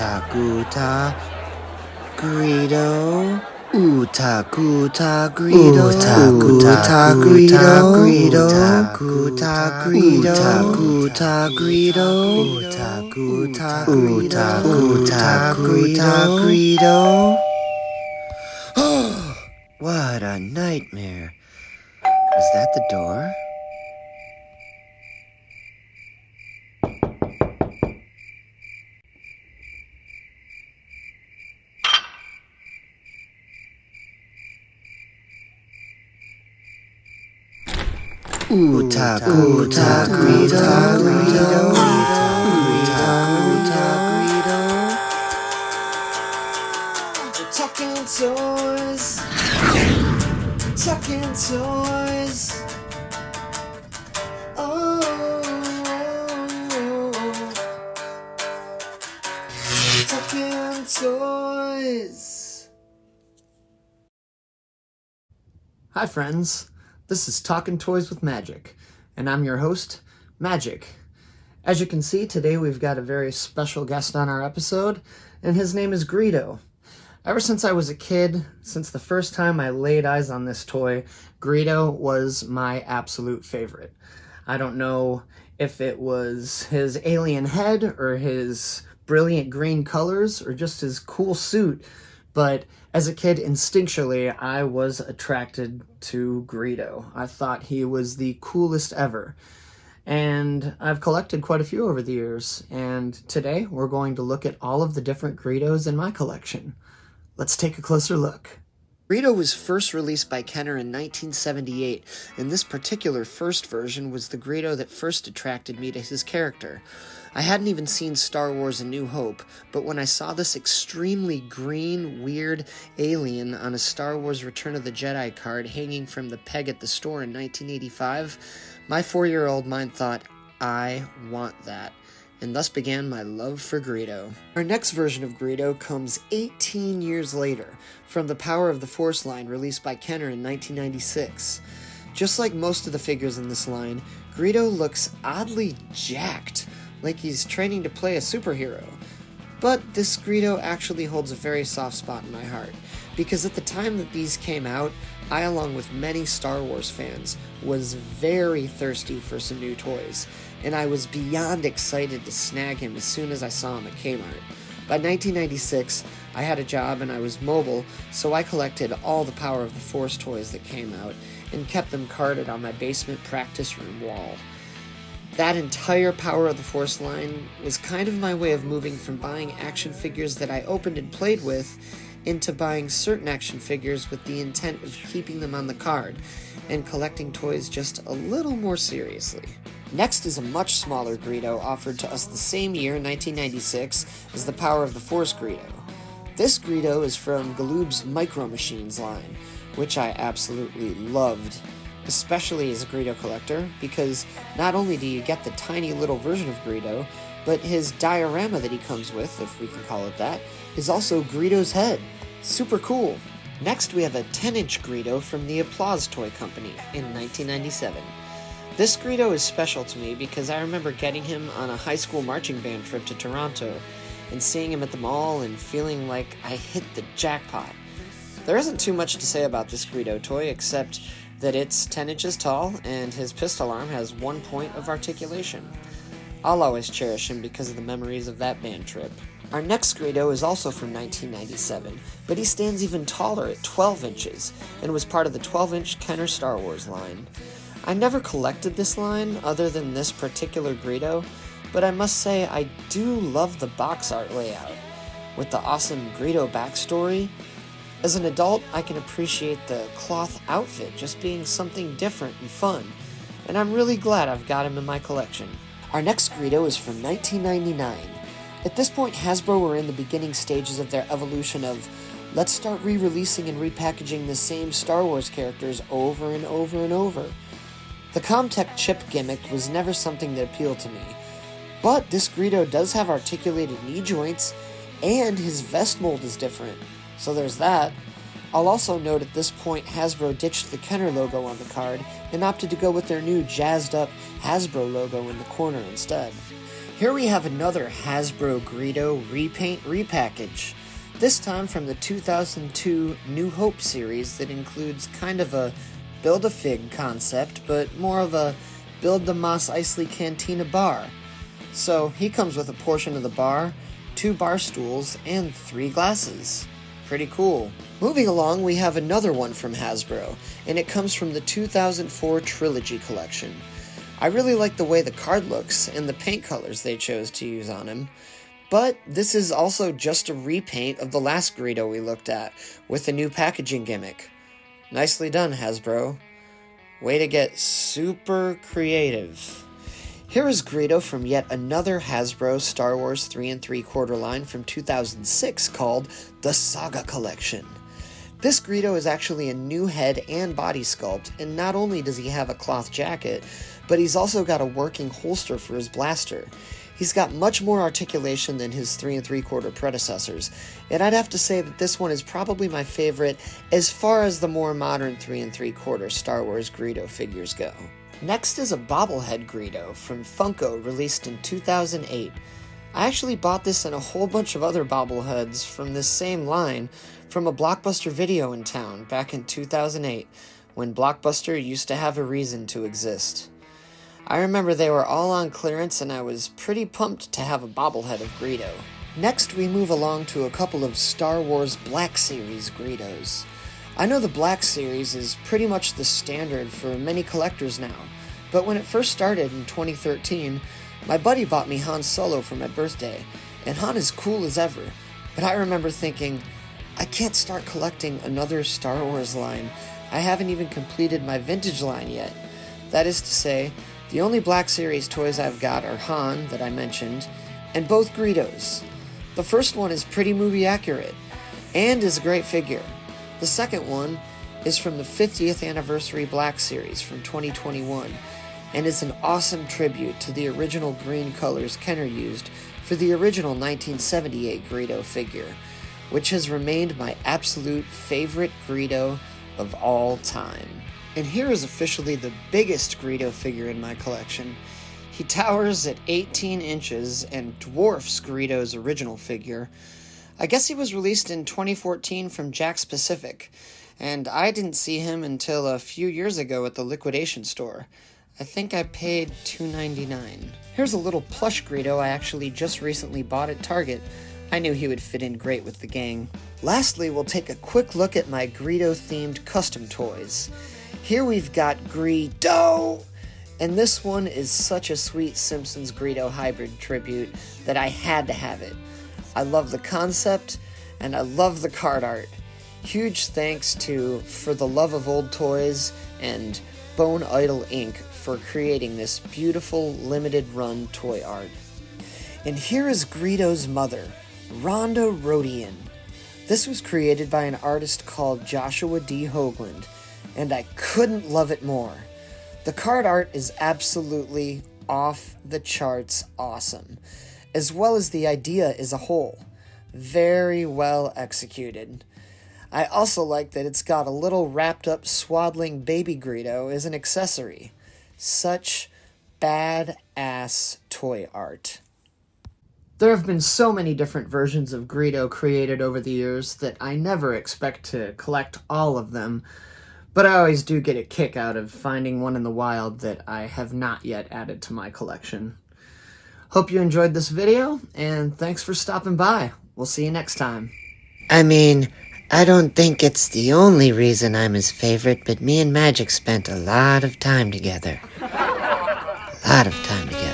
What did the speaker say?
Utakuta Greedo. Utakuta Greedo. Utakuta Greedo. Utakuta Greedo. Utakuta Greedo. Utakuta Greedo. Oh, what a nightmare. Was that the door? Utakuta Greedo. Talking toys. Talking toys. Oh. Talking toys. Hi friends, this is Talking Toys with Magic, and I'm your host, Magic. As you can see, today we've got a very special guest on our episode, and his name is Greedo. Ever since I was a kid, since the first time I laid eyes on this toy, Greedo was my absolute favorite. I don't know if it was his alien head, or his brilliant green colors, or just his cool suit, but as a kid, instinctually, I was attracted to Greedo. I thought he was the coolest ever. And I've collected quite a few over the years. And today, we're going to look at all of the different Greedos in my collection. Let's take a closer look. Greedo was first released by Kenner in 1978, and this particular first version was the Greedo that first attracted me to his character. I hadn't even seen Star Wars A New Hope, but when I saw this extremely green, weird alien on a Star Wars Return of the Jedi card hanging from the peg at the store in 1985, my 4-year-old mind thought, I want that. And thus began my love for Greedo. Our next version of Greedo comes 18 years later, from the Power of the Force line released by Kenner in 1996. Just like most of the figures in this line, Greedo looks oddly jacked, like he's training to play a superhero. But this Greedo actually holds a very soft spot in my heart, because at the time that these came out, I, along with many Star Wars fans, was very thirsty for some new toys, and I was beyond excited to snag him as soon as I saw him at Kmart. By 1996, I had a job and I was mobile, so I collected all the Power of the Force toys that came out, and kept them carded on my basement practice room wall. That entire Power of the Force line was kind of my way of moving from buying action figures that I opened and played with into buying certain action figures with the intent of keeping them on the card and collecting toys just a little more seriously. Next is a much smaller Greedo offered to us the same year, 1996, as the Power of the Force Greedo. This Greedo is from Galoob's Micro Machines line, which I absolutely loved, especially as a Greedo collector, because not only do you get the tiny little version of Greedo, but his diorama that he comes with, if we can call it that, is also Greedo's head. Super cool. Next we have a 10-inch Greedo from the Applause Toy Company in 1997. This Greedo is special to me because I remember getting him on a high school marching band trip to Toronto and seeing him at the mall and feeling like I hit the jackpot. There isn't too much to say about this Greedo toy except that it's 10 inches tall and his pistol arm has 1 point of articulation. I'll always cherish him because of the memories of that band trip. Our next Greedo is also from 1997, but he stands even taller at 12 inches and was part of the 12-inch Kenner Star Wars line. I never collected this line other than this particular Greedo, but I must say I do love the box art layout. With the awesome Greedo backstory, as an adult I can appreciate the cloth outfit just being something different and fun, and I'm really glad I've got him in my collection. Our next Greedo is from 1999. At this point, Hasbro were in the beginning stages of their evolution of, let's start re-releasing and repackaging the same Star Wars characters over and over and over. The Comtech chip gimmick was never something that appealed to me, but this Greedo does have articulated knee joints, and his vest mold is different, so there's that. I'll also note at this point Hasbro ditched the Kenner logo on the card and opted to go with their new jazzed up Hasbro logo in the corner instead. Here we have another Hasbro Greedo repaint repackage, this time from the 2002 New Hope series that includes kind of a Build-A-Fig concept, but more of a Build the Mos Eisley Cantina bar. So he comes with a portion of the bar, 2 bar stools, and 3 glasses. Pretty cool. Moving along, we have another one from Hasbro, and it comes from the 2004 Trilogy collection. I really like the way the card looks and the paint colors they chose to use on him, but this is also just a repaint of the last Greedo we looked at, with a new packaging gimmick. Nicely done, Hasbro. Way to get super creative. Here is Greedo from yet another Hasbro Star Wars 3 3/4 line from 2006 called the Saga Collection. This Greedo is actually a new head and body sculpt, and not only does he have a cloth jacket, but he's also got a working holster for his blaster. He's got much more articulation than his 3 3/4 predecessors, and I'd have to say that this one is probably my favorite as far as the more modern 3 3/4 Star Wars Greedo figures go. Next is a bobblehead Greedo from Funko, released in 2008. I actually bought this and a whole bunch of other bobbleheads from this same line from a Blockbuster video in town back in 2008, when Blockbuster used to have a reason to exist. I remember they were all on clearance and I was pretty pumped to have a bobblehead of Greedo. Next, we move along to a couple of Star Wars Black Series Greedos. I know the Black Series is pretty much the standard for many collectors now, but when it first started in 2013, my buddy bought me Han Solo for my birthday, and Han is cool as ever, but I remember thinking, I can't start collecting another Star Wars line. I haven't even completed my vintage line yet. That is to say, the only Black Series toys I've got are Han, that I mentioned, and both Greedos. The first one is pretty movie accurate, and is a great figure. The second one is from the 50th Anniversary Black Series from 2021, and is an awesome tribute to the original green colors Kenner used for the original 1978 Greedo figure, which has remained my absolute favorite Greedo of all time. And here is officially the biggest Greedo figure in my collection. He towers at 18 inches and dwarfs Greedo's original figure. I guess he was released in 2014 from Jakks Pacific, and I didn't see him until a few years ago at the liquidation store. I think I paid $2.99. Here's a little plush Greedo I actually just recently bought at Target. I knew he would fit in great with the gang. Lastly, we'll take a quick look at my Greedo-themed custom toys. Here we've got Greedo, and this one is such a sweet Simpsons Greedo hybrid tribute that I had to have it. I love the concept, and I love the card art. Huge thanks to For the Love of Old Toys and Bone Idol Inc. for creating this beautiful limited run toy art. And here is Greedo's mother, Rhonda Rodian. This was created by an artist called Joshua D. Hoagland, and I couldn't love it more. The card art is absolutely off the charts awesome, as well as the idea as a whole. Very well executed. I also like that it's got a little wrapped up swaddling baby Greedo as an accessory. Such badass toy art. There have been so many different versions of Greedo created over the years that I never expect to collect all of them, but I always do get a kick out of finding one in the wild that I have not yet added to my collection. Hope you enjoyed this video, and thanks for stopping by. We'll see you next time. I mean, I don't think it's the only reason I'm his favorite, but me and Magic spent a lot of time together. A lot of time together.